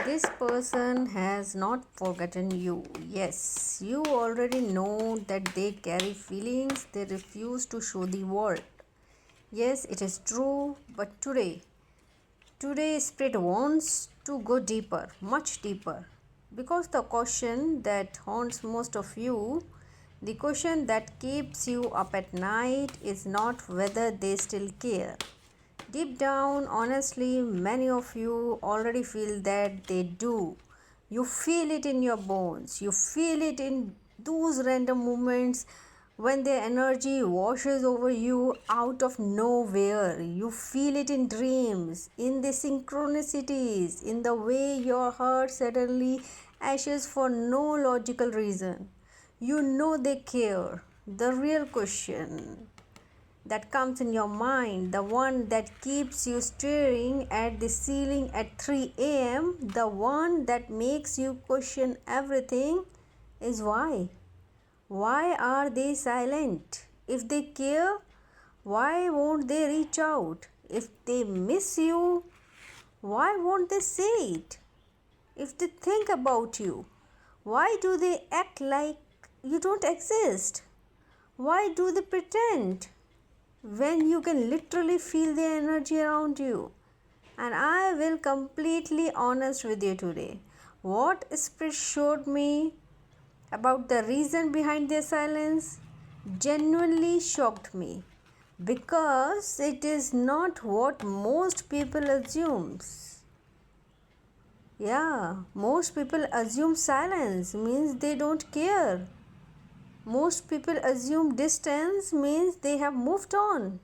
This person has not forgotten you. Yes, you already know that they carry feelings they refuse to show the world. Yes, it is true, but today Spirit wants to go deeper, much deeper. Because the question that haunts most of you, the question that keeps you up at night is not whether they still care. Deep down, honestly, many of you already feel that they do. You feel it in your bones. You feel it in those random moments when their energy washes over you out of nowhere. You feel it in dreams, in the synchronicities, in the way your heart suddenly ashes for no logical reason. You know they care. The real question that comes in your mind, the one that keeps you staring at the ceiling at 3 a.m., the one that makes you question everything, is why? Why are they silent? If they care, why won't they reach out? If they miss you, why won't they say it? If they think about you, why do they act like you don't exist? Why do they pretend when you can literally feel the energy around you? And I will completely honest with you today. What Spirit showed me about the reason behind their silence genuinely shocked me, because it is not what most people assumes. Yeah, most people assume silence means they don't care. Most people assume distance means they have moved on.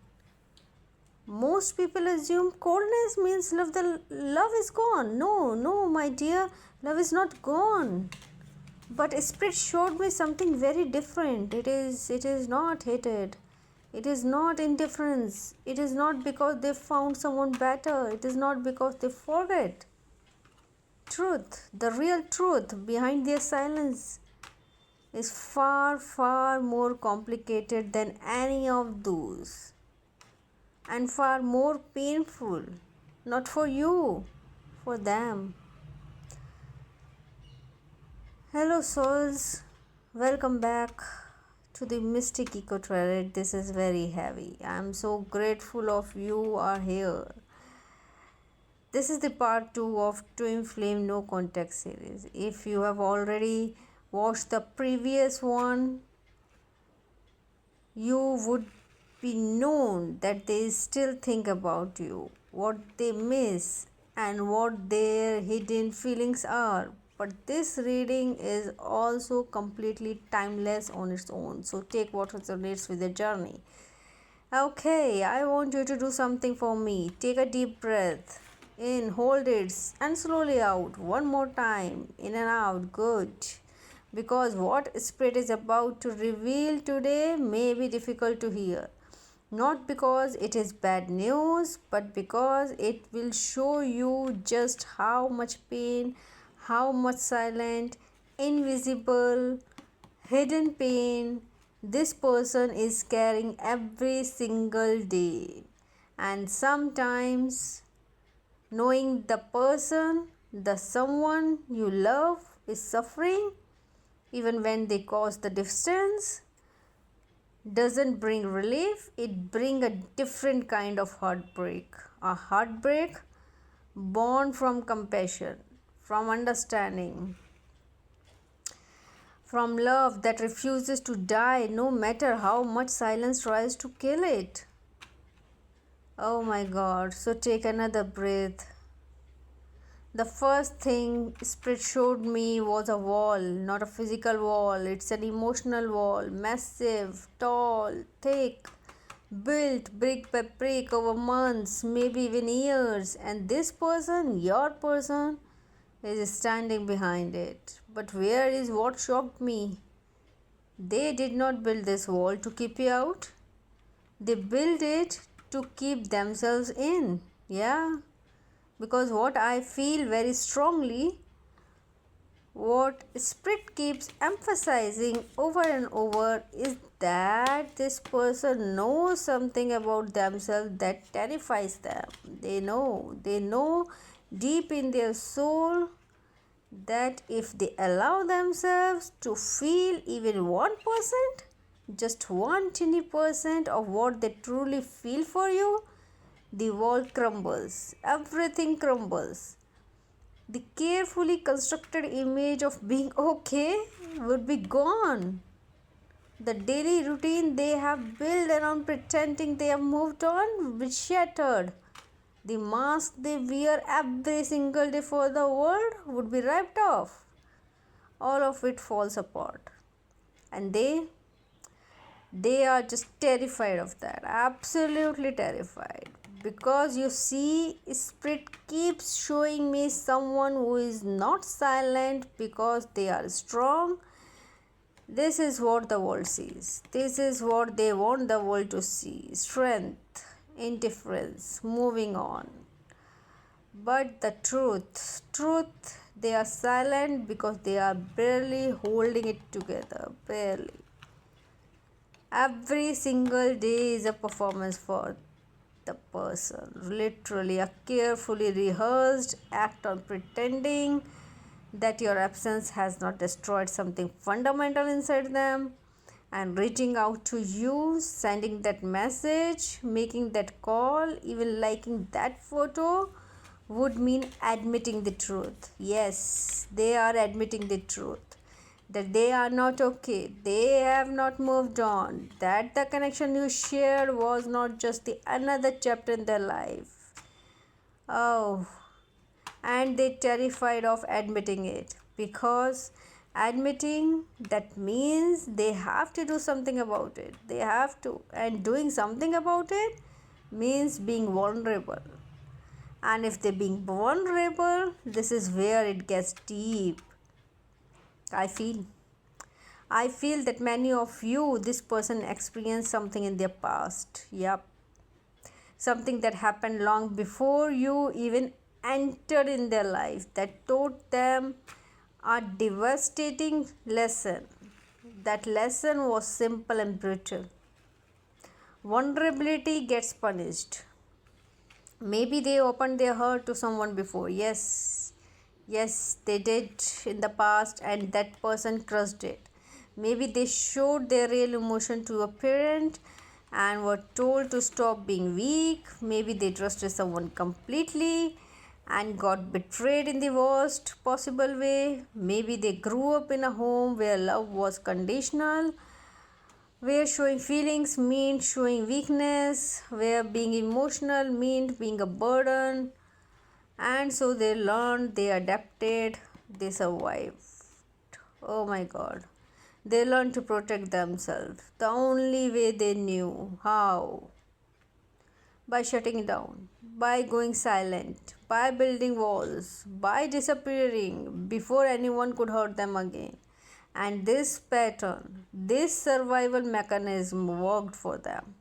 Most people assume coldness means love is gone. No, my dear, love is not gone. But Spirit showed me something very different. It is not hatred. It is not indifference. It is not because they found someone better. It is not because they forget. Truth, the real truth behind their silence is far, far more complicated than any of those, and far more painful. Not for you, for them. Hello, souls. Welcome back to the Mystic Eco Toilet. This is very heavy. I am so grateful of you are here. This is the part 2 of Twin Flame No Contact series. If you have already watched the previous one, you would be known that they still think about you, what they miss, and what their hidden feelings are. But this reading is also completely timeless on its own, so take what resonates with the journey. Okay, I want you to do something for me. Take a deep breath in, hold it, and slowly out. One more time, in and out. Good. Because what Spirit is about to reveal today may be difficult to hear. Not because it is bad news, but because it will show you just how much pain, how much silent, invisible, hidden pain this person is carrying every single day. And sometimes knowing the person, the someone you love, is suffering, even when they cause the distance, doesn't bring relief. It brings a different kind of heartbreak. A heartbreak born from compassion, from understanding, from love that refuses to die no matter how much silence tries to kill it. Oh my God. So take another breath. The first thing Spirit showed me was a wall, not a physical wall. It's an emotional wall, massive, tall, thick, built brick by brick over months, maybe even years. And this person, your person, is standing behind it. But where is what shocked me? They did not build this wall to keep you out. They built it to keep themselves in. Yeah. Because what I feel very strongly, what Spirit keeps emphasizing over and over, is that this person knows something about themselves that terrifies them. They know deep in their soul that if they allow themselves to feel even 1%, just 1 tiny % of what they truly feel for you, the world crumbles, everything crumbles. The carefully constructed image of being okay would be gone. The daily routine they have built around pretending they have moved on would be shattered. The mask they wear every single day for the world would be ripped off. All of it falls apart. And they are just terrified of that, absolutely terrified. Because you see, spirit keeps showing me someone who is not silent because they are strong. This is what the world sees. This is what they want the world to see: strength, indifference, moving on. But the truth, they are silent because they are barely holding it together. Barely. Every single day is a performance for the person. Literally, a carefully rehearsed act on pretending that your absence has not destroyed something fundamental inside them, and reaching out to you, sending that message, making that call, even liking that photo would mean admitting the truth. Yes, they are admitting the truth that they are not okay, they have not moved on, that the connection you shared was not just the another chapter in their life. Oh, and they terrified of admitting it because admitting that means they have to do something about it. They have to, and doing something about it means being vulnerable. And if they're being vulnerable, this is where it gets deep. I feel. I feel that many of you, this person experienced something in their past. Yep. Something that happened long before you even entered in their life that taught them a devastating lesson. That lesson was simple and brutal. Vulnerability gets punished. Maybe they opened their heart to someone before. Yes, they did in the past, and that person crushed it. Maybe they showed their real emotion to a parent and were told to stop being weak. Maybe they trusted someone completely and got betrayed in the worst possible way. Maybe they grew up in a home where love was conditional, where showing feelings meant showing weakness, where being emotional meant being a burden. And so they learned, they adapted, they survived. Oh my god. They learned to protect themselves the only way they knew how: by shutting down, by going silent, by building walls, by disappearing before anyone could hurt them again. And this pattern, this survival mechanism worked for them.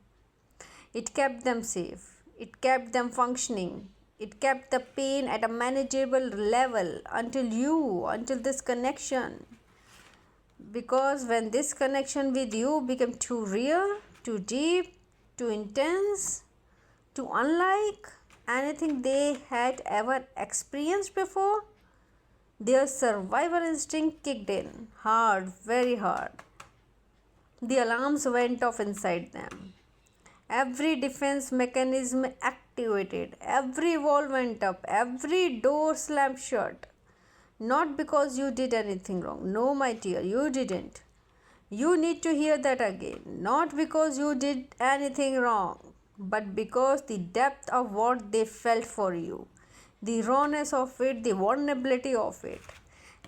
It kept them safe, it kept them functioning, it kept the pain at a manageable level until this connection. Because when this connection with you became too real, too deep, too intense, too unlike anything they had ever experienced before, their survival instinct kicked in hard, very hard. The alarms went off inside them. Every defense mechanism activated, every wall went up, every door slammed shut. Not because you did anything wrong. No, my dear, you didn't. You need to hear that again. Not because you did anything wrong, but because the depth of what they felt for you, the rawness of it, the vulnerability of it,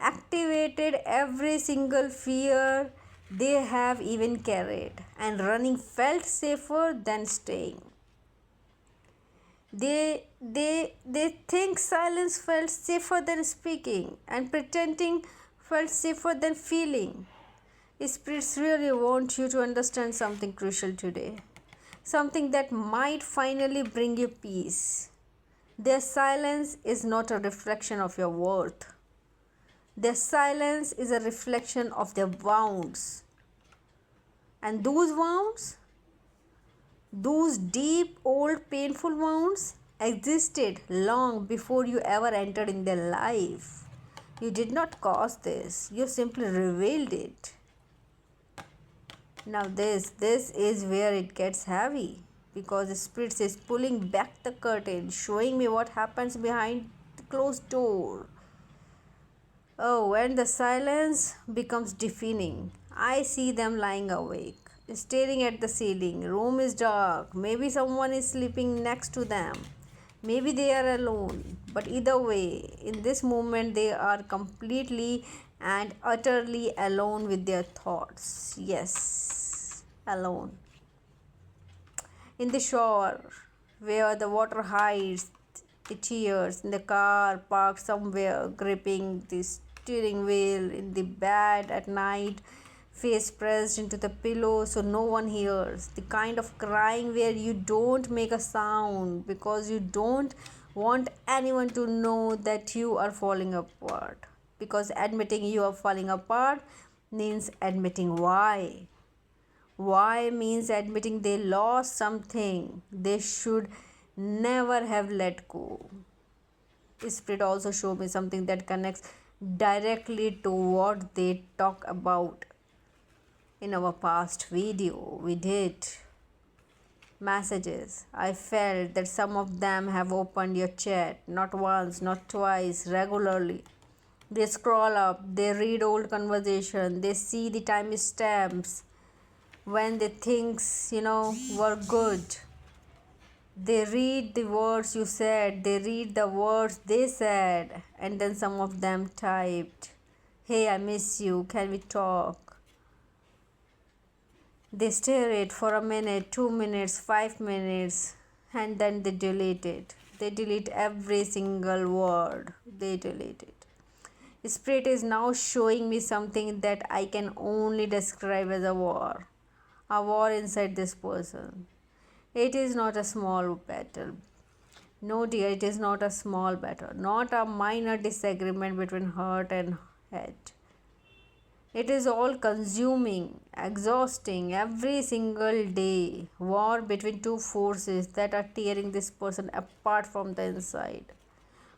activated every single fear they have even carried, and running felt safer than staying. They think silence felt safer than speaking, and pretending felt safer than feeling. Spirits really want you to understand something crucial today, something that might finally bring you peace. Their silence is not a reflection of your worth. Their silence is a reflection of their wounds. And those deep, old, painful wounds existed long before you ever entered in their life. You did not cause this, you simply revealed it. Now this is where it gets heavy because the spirit is pulling back the curtain, showing me what happens behind the closed door. Oh, and the silence becomes deafening. I see them lying awake, staring at the ceiling. Room is dark. Maybe someone is sleeping next to them. Maybe they are alone. But either way, in this moment, they are completely and utterly alone with their thoughts. Yes, alone. In the shower, where the water hides the tears, in the car parked somewhere, gripping the steering wheel, in the bed at night, face pressed into the pillow so no one hears. The kind of crying where you don't make a sound because you don't want anyone to know that you are falling apart. Because admitting you are falling apart means admitting why. Why means admitting they lost something they should never have let go. Spirit also showed me something that connects directly to what they talk about in our past video. We did messages. I felt that some of them have opened your chat, not once, not twice, regularly. They scroll up, they read old conversation, they see the time stamps when the things were good. They read the words you said, they read the words they said, and then some of them typed, "Hey, I miss you, can we talk?" They stare it for a minute, 2 minutes, 5 minutes, and then they delete it. They delete every single word. They delete it. Spirit is now showing me something that I can only describe as a war. A war inside this person. It is not a small battle. No, dear, it is not a small battle. Not a minor disagreement between heart and head. It is all consuming, exhausting, every single day. War between two forces that are tearing this person apart from the inside.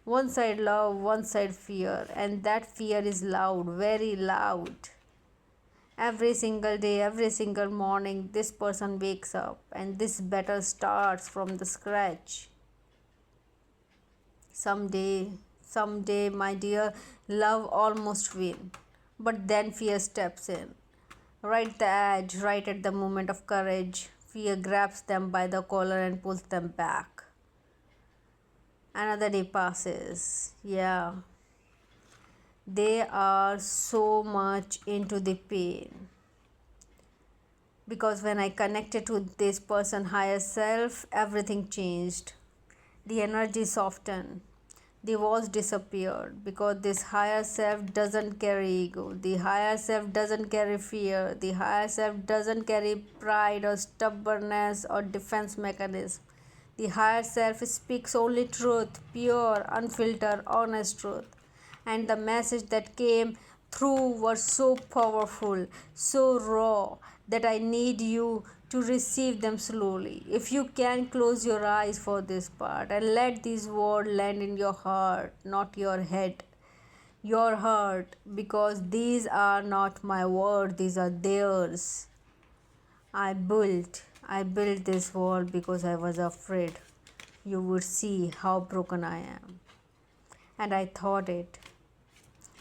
One side love, one side fear, and that fear is loud, very loud. Every single day, every single morning, this person wakes up and this battle starts from the scratch. Someday, my dear, love almost wins. But then fear steps in. Right at the edge, right at the moment of courage, fear grabs them by the collar and pulls them back. Another day passes. Yeah. They are so much into the pain. Because when I connected to this person higher self, everything changed. The energy softened. The walls disappeared because this higher self doesn't carry ego. The higher self doesn't carry fear. The higher self doesn't carry pride or stubbornness or defense mechanism. The higher self speaks only truth, pure, unfiltered, honest truth. And the message that came through was so powerful, so raw, that I need you to receive them slowly. If you can, close your eyes for this part and let these words land in your heart, not your head. Your heart, because these are not my words, these are theirs. I built this wall because I was afraid you would see how broken I am. And I thought it.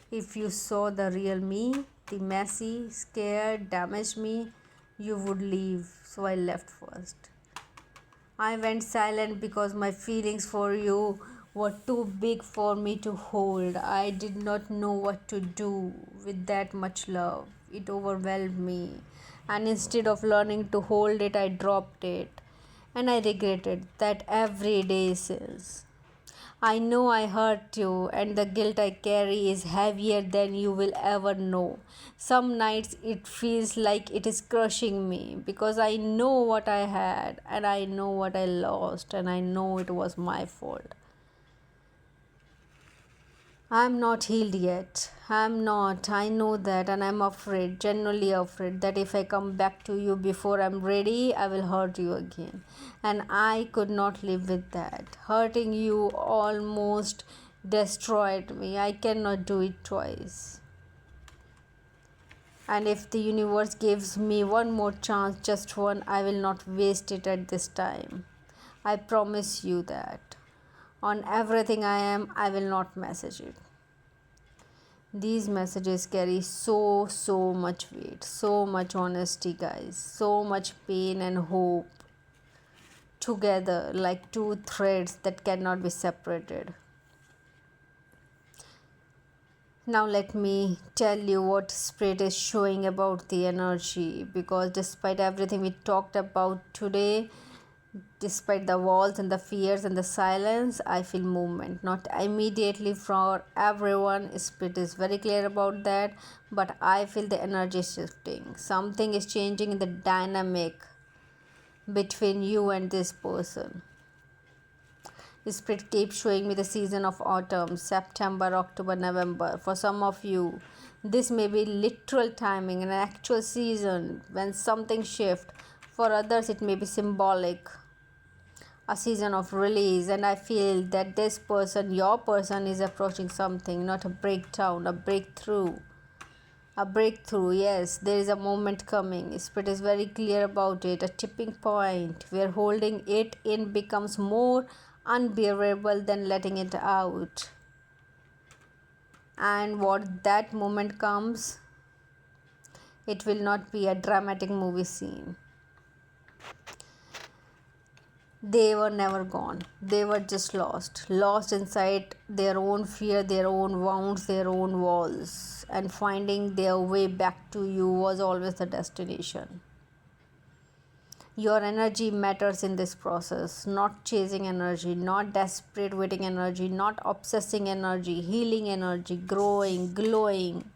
If you saw the real me, the messy, scared, damaged me, you would leave. So I left first. I went silent because my feelings for you were too big for me to hold. I did not know what to do with that much love. It overwhelmed me. And instead of learning to hold it, I dropped it. And I regretted that every day since. I know I hurt you, and the guilt I carry is heavier than you will ever know. Some nights it feels like it is crushing me because I know what I had, and I know what I lost, and I know it was my fault. I'm not healed yet. I'm not. I know that, and I'm afraid, genuinely afraid, that if I come back to you before I'm ready, I will hurt you again. And I could not live with that. Hurting you almost destroyed me. I cannot do it twice. And if the universe gives me one more chance, just one, I will not waste it at this time. I promise you that. On everything I am, I will not message it. These messages carry so much weight, so much honesty, guys, so much pain and hope together like two threads that cannot be separated. Now, let me tell you what Spirit is showing about the energy, because despite everything we talked about today, despite the walls and the fears and the silence, I feel movement. Not immediately for everyone, Spirit is very clear about that, but I feel the energy shifting. Something is changing in the dynamic between you and this person. Spirit keeps showing me the season of autumn, September, October, November. For some of you, this may be literal timing, an actual season when something shifts. For others, it may be symbolic, a season of release. And I feel that this person, your person, is approaching something, not a breakdown, a breakthrough. A breakthrough, yes, there is a moment coming. Spirit is very clear about it. A tipping point where holding it in becomes more unbearable than letting it out. And what that moment comes, it will not be a dramatic movie scene. They were never gone. They were just lost. Lost inside their own fear, their own wounds, their own walls. And finding their way back to you was always the destination. Your energy matters in this process. Not chasing energy, not desperate waiting energy, not obsessing energy, healing energy, growing, glowing.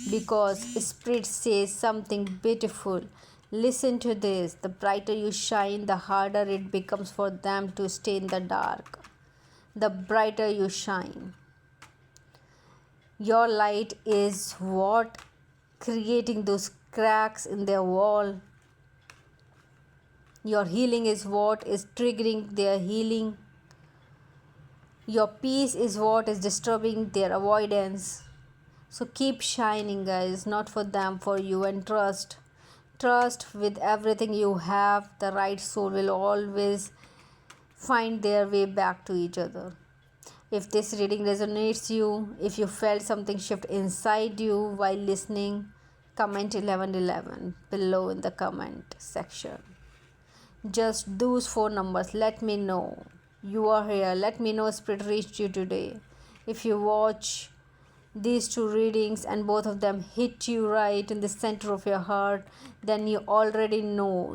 Because Spirit says something beautiful. Listen to this. The brighter you shine, the harder it becomes for them to stay in the dark. The brighter you shine, your light is what creating those cracks in their wall. Your healing is what is triggering their healing. Your peace is what is disturbing their avoidance. So keep shining, guys, not for them, for you, and trust. Trust with everything you have. The right soul will always find their way back to each other. If this reading resonates you, if you felt something shift inside you while listening, comment 1111 below in the comment section. Just those 4 numbers. Let me know you are here. Let me know Spirit reached you today. If you watch these 2 readings and both of them hit you right in the center of your heart, then you already know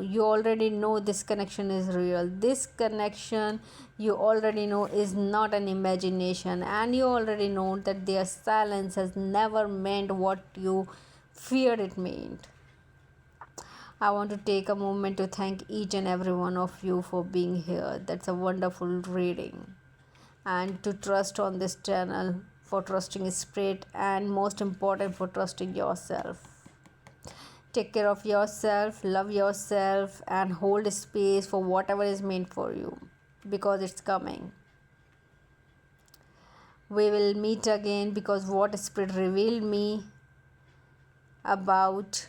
this connection is real. This connection, you already know, is not an imagination, and you already know that their silence has never meant what you feared it meant. I want to take a moment to thank each and every one of you for being here. That's a wonderful reading. And to trust on this channel, for trusting Spirit, and most important, for trusting yourself. Take care of yourself, love yourself, and hold space for whatever is meant for you, because it's coming. We will meet again, because what Spirit revealed me about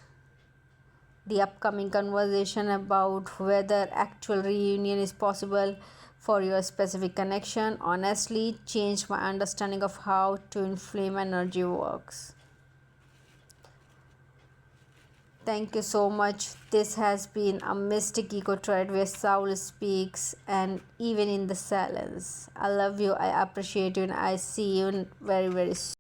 the upcoming conversation about whether actual reunion is possible for your specific connection honestly changed my understanding of how to inflame energy works. Thank you so much. This has been a mystic eco thread where soul speaks, and even in the silence. I love you, I appreciate you, and I see you very soon.